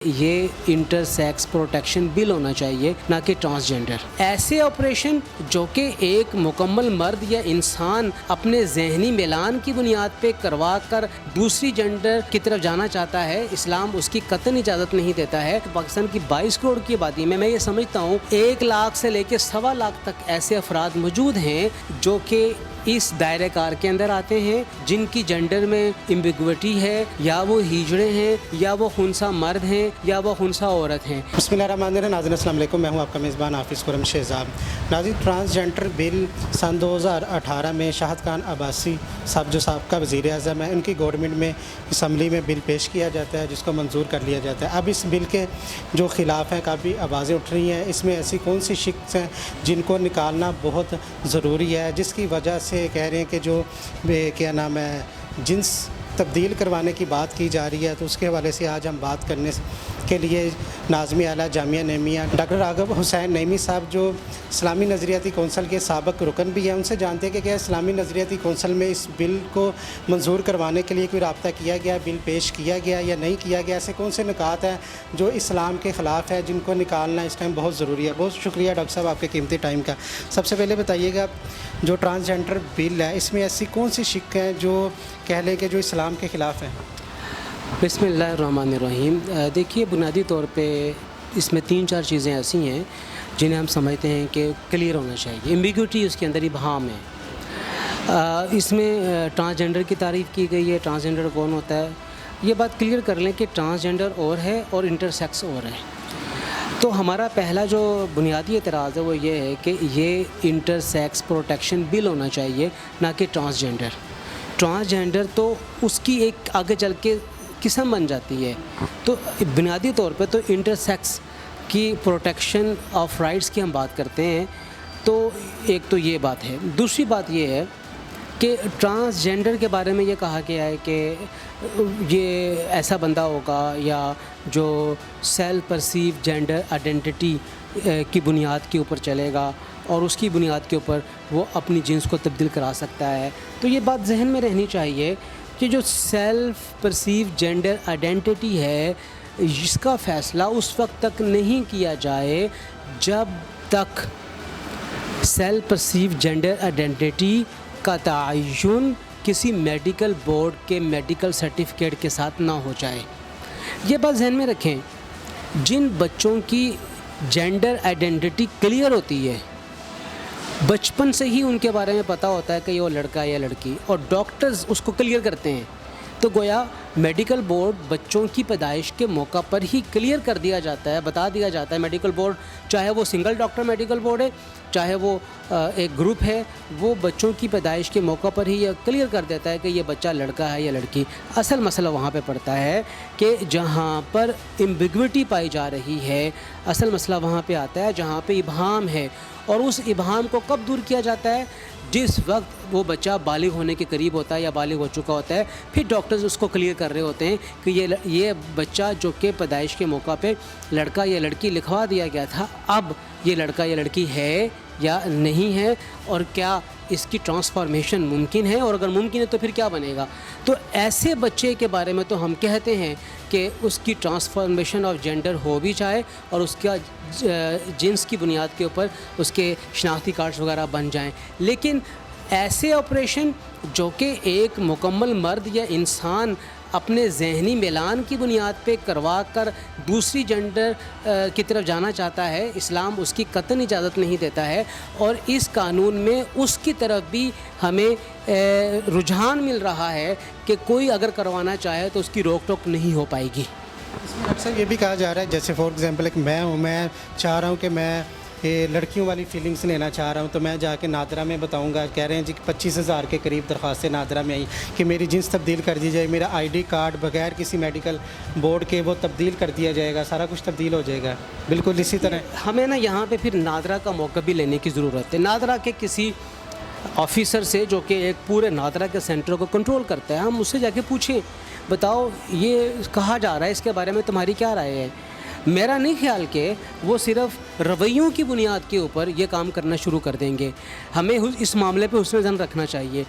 یہ inter sex protection bill ہونا چاہیے، نہ کہ ٹرانسجینڈر۔ ایسے آپریشن جو کہ ایک مکمل مرد یا انسان اپنے ذہنی میلان کی بنیاد پہ کروا کر دوسری جینڈر کی طرف جانا چاہتا ہے، اسلام اس کی قطعاً اجازت نہیں دیتا ہے۔ پاکستان کی 22 کروڑ کی آبادی میں یہ سمجھتا ہوں 1 لاکھ سے لے کے 1.25 لاکھ تک ایسے افراد موجود ہیں جو کہ اس دائرہ کار کے اندر آتے ہیں، جن کی جینڈر میں ایمبیگوٹی ہے، یا وہ ہیجڑے ہیں، یا وہ خنثی مرد ہیں، یا وہ خنثی عورت ہیں۔ بسم اللہ الرحمن الرحیم۔ ناظرین السلام علیکم، میں ہوں آپ کا میزبان حافظ خرم شہزاد۔ ناظرین، ٹرانسجینڈر بل سن 2018 میں شاہد خان عباسی صاحب جو سابقہ وزیر اعظم ہیں، ان کی گورنمنٹ میں اسمبلی میں بل پیش کیا جاتا ہے جس کو منظور کر لیا جاتا ہے۔ اب اس بل کے جو خلاف ہیں کافی آوازیں اٹھ رہی ہیں، اس میں ایسی کون سی شکست ہیں جن کو نکالنا بہت ضروری ہے، جس کی وجہ سے کہہ رہے ہیں کہ جو کیا نام ہے جنس تبدیل کروانے کی بات کی جا رہی ہے، تو اس کے حوالے سے آج ہم بات کرنے کے لیے ناظم اعلیٰ جامعہ نعیمیہ ڈاکٹر راغب حسین نعیمی صاحب جو اسلامی نظریاتی کونسل کے سابق رکن بھی ہیں، ان سے جانتے ہیں کہ کیا اسلامی نظریاتی کونسل میں اس بل کو منظور کروانے کے لیے کوئی رابطہ کیا گیا، بل پیش کیا گیا یا نہیں کیا گیا، ایسے کون سے نکات ہیں جو اسلام کے خلاف ہے جن کو نکالنا اس ٹائم بہت ضروری ہے۔ بہت شکریہ ڈاکٹر صاحب آپ کے قیمتی ٹائم کا۔ سب سے پہلے بتائیے گا جو ٹرانسجینڈر بل ہے اس میں ایسی کون سی شک ہیں جو کہہ لیں کہ جو اسلام کے خلاف ہیں؟ بسم اللہ الرحمن الرحیم۔ دیکھیے، بنیادی طور پہ اس میں 3-4 چیزیں ایسی ہیں جنہیں ہم سمجھتے ہیں کہ کلیئر ہونا چاہیے۔ ایمبیگوٹی اس کے اندر ابہام ہے۔ اس میں ٹرانسجینڈر کی تعریف کی گئی ہے، ٹرانسجینڈر کون ہوتا ہے، یہ بات کلیئر کر لیں کہ ٹرانسجینڈر اور ہے اور انٹرسیکس اور ہے۔ تو ہمارا پہلا جو بنیادی اعتراض ہے وہ یہ ہے کہ یہ انٹر سیکس پروٹیکشن بل ہونا چاہیے، نہ کہ ٹرانسجینڈر۔ ٹرانسجینڈر تو اس کی ایک آگے چل کے قسم بن جاتی ہے۔ تو بنیادی طور پہ تو انٹر سیکس کی پروٹیکشن آف رائٹس کی ہم بات کرتے ہیں، تو ایک تو یہ بات ہے۔ دوسری بات یہ ہے کہ ٹرانسجینڈر کے بارے میں یہ کہا گیا ہے کہ یہ ایسا بندہ ہوگا یا جو سیلف پرسیو جینڈر آئیڈینٹی کی بنیاد کے اوپر چلے گا اور اس کی بنیاد کے اوپر وہ اپنی جنس کو تبدیل کرا سکتا ہے۔ تو یہ بات ذہن میں رہنی چاہیے کہ جو سیلف پرسیو جینڈر آئیڈینٹی ہے، اس کا فیصلہ اس وقت تک نہیں کیا جائے جب تک سیلف پرسیو جینڈر آئیڈینٹی کا تعین کسی میڈیکل بورڈ کے میڈیکل سرٹیفکیٹ کے ساتھ نہ ہو جائے۔ یہ بات ذہن میں رکھیں، جن بچوں کی جینڈر آئیڈینٹی کلیئر ہوتی ہے، بچپن سے ہی ان کے بارے میں پتہ ہوتا ہے کہ وہ لڑکا ہے یا لڑکی، اور ڈاکٹرز اس کو کلیئر کرتے ہیں، تو گویا میڈیکل بورڈ بچوں کی پیدائش کے موقع پر ہی کلیئر کر دیا جاتا ہے، بتا دیا جاتا ہے میڈیکل بورڈ، چاہے وہ سنگل ڈاکٹر میڈیکل بورڈ ہے، چاہے وہ ایک گروپ ہے، وہ بچوں کی پیدائش کے موقع پر ہی یہ کلیئر کر دیتا ہے کہ یہ بچہ لڑکا ہے یا لڑکی۔ اصل مسئلہ وہاں پہ پڑتا ہے کہ جہاں پر ایمبیگوٹی پائی جا رہی ہے، اصل مسئلہ وہاں پہ آتا ہے جہاں پہ ابہام ہے، اور اس ابہام کو کب دور کیا جاتا ہے؟ جس وقت وہ بچہ بالغ ہونے کے قریب ہوتا ہے یا بالغ ہو چکا ہوتا ہے، پھر ڈاکٹرز اس کو کلیئر کر رہے ہوتے ہیں کہ یہ بچہ جو کہ پیدائش کے موقع پہ لڑکا یا لڑکی لکھوا دیا گیا تھا، اب یہ لڑکا یا لڑکی ہے یا نہیں ہے، اور کیا اس کی ٹرانسفارمیشن ممکن ہے، اور اگر ممکن ہے تو پھر کیا بنے گا۔ تو ایسے بچے کے بارے میں تو ہم کہتے ہیں کہ اس کی ٹرانسفارمیشن آف جینڈر ہو بھی جائے اور اس کا جنس کی بنیاد کے اوپر اس کے شناختی کارڈز وغیرہ بن جائیں، لیکن ایسے آپریشن جو کہ ایک مکمل مرد یا انسان اپنے ذہنی میلان کی بنیاد پہ کروا کر دوسری جینڈر کی طرف جانا چاہتا ہے، اسلام اس کی قطعاً اجازت نہیں دیتا ہے، اور اس قانون میں اس کی طرف بھی ہمیں رجحان مل رہا ہے کہ کوئی اگر کروانا چاہے تو اس کی روک ٹوک نہیں ہو پائے گی۔ اس میں اکثر یہ بھی کہا جا رہا ہے، جیسے فار ایگزامپل ایک میں ہوں، میں چاہ رہا ہوں کہ میں لڑکیوں والی فیلنگس لینا چاہ رہا ہوں، تو میں جا کے نادرا میں بتاؤں گا، کہہ رہے ہیں جی 25,000 کے قریب درخواستیں نادرا میں آئی کہ میری جنس تبدیل کر دی جائے، میرا آئی ڈی کارڈ بغیر کسی میڈیکل بورڈ کے وہ تبدیل کر دیا جائے گا، سارا کچھ تبدیل ہو جائے گا۔ بالکل اسی طرح ہمیں نا یہاں پہ پھر نادرا کا موقع بھی لینے کی ضرورت ہے۔ نادرا کے کسی آفیسر سے جو کہ ایک پورے نادرا کے سینٹر کو کنٹرول کرتا ہے، ہم اس سے جا کے پوچھیں، بتاؤ یہ کہا جا رہا ہے، اس کے بارے میں تمہاری کیا رائے ہے؟ میرا نہیں خیال کہ وہ صرف رویوں کی بنیاد کے اوپر یہ کام کرنا شروع کر دیں گے۔ ہمیں اس معاملے پہ حسن ظن رکھنا چاہیے،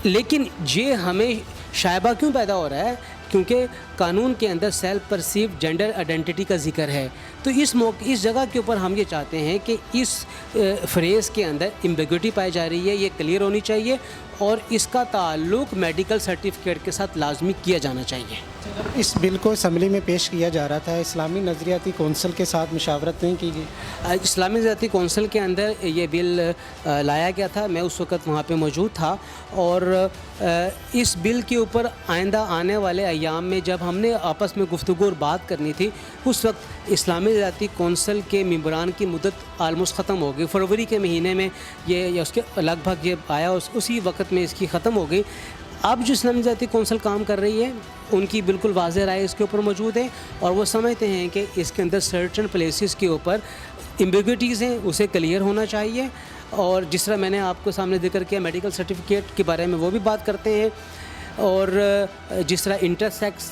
لیکن یہ ہمیں شائبہ کیوں پیدا ہو رہا ہے کیونکہ قانون کے اندر سیلف پرسیو جینڈر آئیڈینٹی کا ذکر ہے. تو اس جگہ کے اوپر ہم یہ چاہتے ہیں کہ اس فریز کے اندر ایمبیگوٹی پائی جا رہی ہے، یہ کلیئر ہونی چاہیے اور اس کا تعلق میڈیکل سرٹیفکیٹ کے ساتھ لازمی کیا جانا چاہیے. اس بل کو اسمبلی میں پیش کیا جا رہا تھا، اسلامی نظریاتی کونسل کے ساتھ مشاورت نہیں کی گئی. اسلامی نظریاتی کونسل کے اندر یہ بل لایا گیا تھا، میں اس وقت وہاں پہ موجود تھا، اور اس بل کے اوپر آئندہ آنے والے ایام میں جب ہم نے آپس میں گفتگو اور بات کرنی تھی، اس وقت اسلامی نظریاتی کونسل کے ممبران کی مدت آلموسٹ ختم ہو گئی. فروری کے مہینے میں یہ اس کے لگ بھگ یہ آیا، اسی وقت میں اس کی ختم ہو گئی. اب جو اسلامی نظریاتی کونسل کام کر رہی ہے ان کی بالکل واضح رائے اس کے اوپر موجود ہے، اور وہ سمجھتے ہیں کہ اس کے اندر سرٹن پلیسز کے اوپر ایمبیگوٹیز ہیں، اسے کلیئر ہونا چاہیے. اور جس طرح میں نے آپ کو سامنے ذکر کیا میڈیکل سرٹیفکیٹ کے بارے میں وہ بھی بات کرتے ہیں، اور جس طرح انٹرسیکس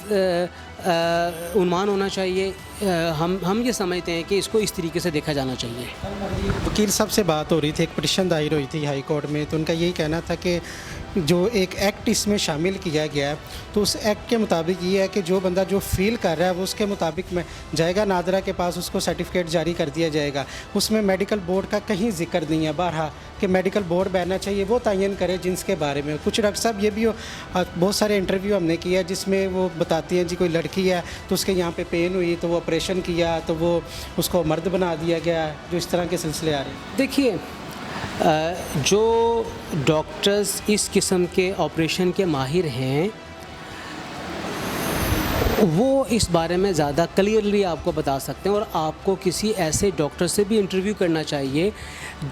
عنوان ہونا چاہیے، ہم یہ سمجھتے ہیں کہ اس کو اس طریقے سے دیکھا جانا چاہیے. وکیل صاحب سے بات ہو رہی تھی، ایک پٹیشن دائر ہوئی تھی ہائی کورٹ میں، تو ان کا یہی کہنا تھا کہ جو ایک ایکٹ اس میں شامل کیا گیا ہے تو اس ایکٹ کے مطابق یہ ہے کہ جو بندہ جو فیل کر رہا ہے وہ اس کے مطابق میں جائے گا، نادرہ کے پاس اس کو سرٹیفکیٹ جاری کر دیا جائے گا. اس میں میڈیکل بورڈ کا کہیں ذکر نہیں ہے. بارہا کہ میڈیکل بورڈ بیٹھنا چاہیے، وہ تعین کرے جنس کے بارے میں. کچھ ڈاکٹر صاحب یہ بھی بہت سارے انٹرویو ہم نے کیا جس میں وہ بتاتی ہیں جی کوئی لڑکی ہے تو اس کے یہاں پہ پین ہوئی تو وہ آپریشن کیا تو وہ اس کو مرد بنا دیا گیا، جو اس طرح کے سلسلے آ رہے ہیں. دیکھیے، جو ڈاکٹرز اس قسم کے آپریشن کے ماہر ہیں وہ اس بارے میں زیادہ کلیئرلی آپ کو بتا سکتے ہیں، اور آپ کو کسی ایسے ڈاکٹر سے بھی انٹرویو کرنا چاہیے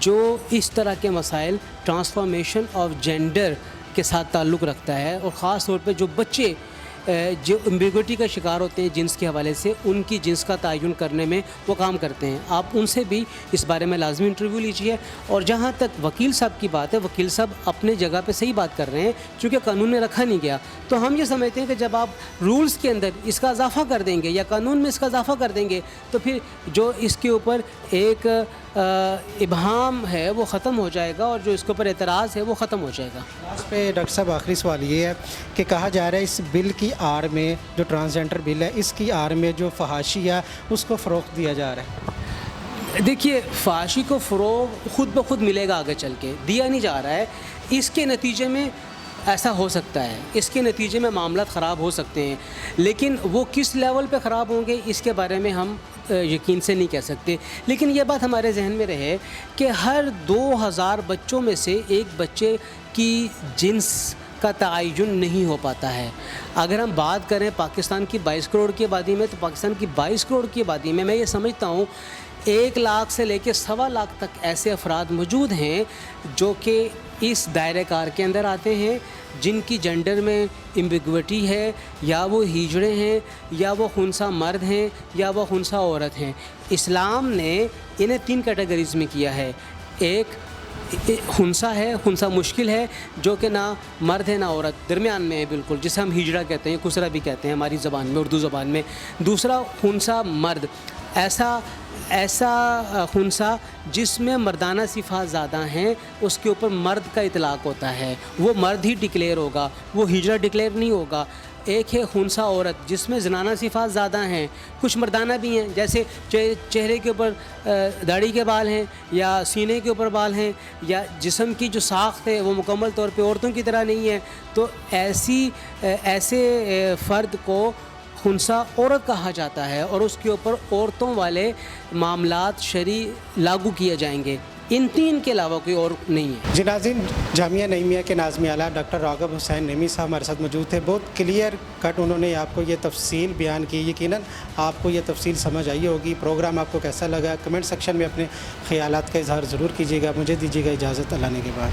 جو اس طرح کے مسائل ٹرانسفارمیشن آف جینڈر کے ساتھ تعلق رکھتا ہے، اور خاص طور پہ جو بچے جو ایمبیگوٹی کا شکار ہوتے ہیں جنس کے حوالے سے، ان کی جنس کا تعین کرنے میں وہ کام کرتے ہیں. آپ ان سے بھی اس بارے میں لازمی انٹرویو لیجیے. اور جہاں تک وکیل صاحب کی بات ہے، وکیل صاحب اپنے جگہ پہ صحیح بات کر رہے ہیں، چونکہ قانون میں رکھا نہیں گیا. تو ہم یہ سمجھتے ہیں کہ جب آپ رولز کے اندر اس کا اضافہ کر دیں گے یا قانون میں اس کا اضافہ کر دیں گے تو پھر جو اس کے اوپر ایک ابہام ہے وہ ختم ہو جائے گا، اور جو اس کے اوپر اعتراض ہے وہ ختم ہو جائے گا. اس پہ ڈاکٹر صاحب آخری سوال یہ ہے کہ کہا جا رہا ہے اس بل کی آڑ میں، جو ٹرانسجینڈر بل ہے اس کی آڑ میں جو فحاشی ہے اس کو فروغ دیا جا رہا ہے. دیکھیے، فحاشی کو فروغ خود بخود ملے گا، آگے چل کے دیا نہیں جا رہا ہے. اس کے نتیجے میں ایسا ہو سکتا ہے، اس کے نتیجے میں معاملات خراب ہو سکتے ہیں، لیکن وہ کس لیول پہ خراب ہوں گے اس کے بارے میں ہم یقین سے نہیں کہہ سکتے. لیکن یہ بات ہمارے ذہن میں رہے کہ ہر 2000 بچوں میں سے ایک بچے کی جنس کا تعین نہیں ہو پاتا ہے. اگر ہم بات کریں پاکستان کی 22 کروڑ کی آبادی میں، تو پاکستان کی 22 کروڑ کی آبادی میں یہ سمجھتا ہوں 1 لاکھ سے لے کے 1.25 لاکھ تک ایسے افراد موجود ہیں جو کہ اس دائرۂ کار کے اندر آتے ہیں، جن کی جنڈر میں ایمبیگوٹی ہے، یا وہ ہیجڑے ہیں، یا وہ خنثی مرد ہیں، یا وہ خنثی عورت ہیں. اسلام نے انہیں 3 کیٹیگریز میں کیا ہے. ایک خنثی ہے، خنثی مشکل ہے، جو کہ نہ مرد ہے نہ عورت، درمیان میں ہے بالکل، جسے ہم ہجڑا کہتے ہیں، خسرہ بھی کہتے ہیں ہماری زبان میں، اردو زبان میں. دوسرا خنثی مرد، ایسا خنثی جس میں مردانہ صفات زیادہ ہیں، اس کے اوپر مرد کا اطلاق ہوتا ہے، وہ مرد ہی ڈکلیئر ہوگا، وہ ہجڑا ڈکلیئر نہیں ہوگا. ایک ہے خنثی عورت جس میں زنانہ صفات زیادہ ہیں، کچھ مردانہ بھی ہیں، جیسے چہرے کے اوپر داڑھی کے بال ہیں، یا سینے کے اوپر بال ہیں، یا جسم کی جو ساخت ہے وہ مکمل طور پہ عورتوں کی طرح نہیں ہے. تو ایسے فرد کو خنثی عورت کہا جاتا ہے، اور اس کے اوپر عورتوں والے معاملات شرعی لاگو کیے جائیں گے. ان 3 کے علاوہ کوئی اور نہیں ہے. جی ناظرین، جامعہ نعیمیہ کے ناظم اعلیٰ ڈاکٹر راغب حسین نعیمی صاحب ہمارے ساتھ موجود تھے. بہت کلیئر کٹ انہوں نے آپ کو یہ تفصیل بیان کی. یقیناً آپ کو یہ تفصیل سمجھ آئی ہوگی. پروگرام آپ کو کیسا لگا کمنٹ سیکشن میں اپنے خیالات کا اظہار ضرور کیجیے گا. مجھے دیجیے گا اجازت، اللہ نے کے بعد.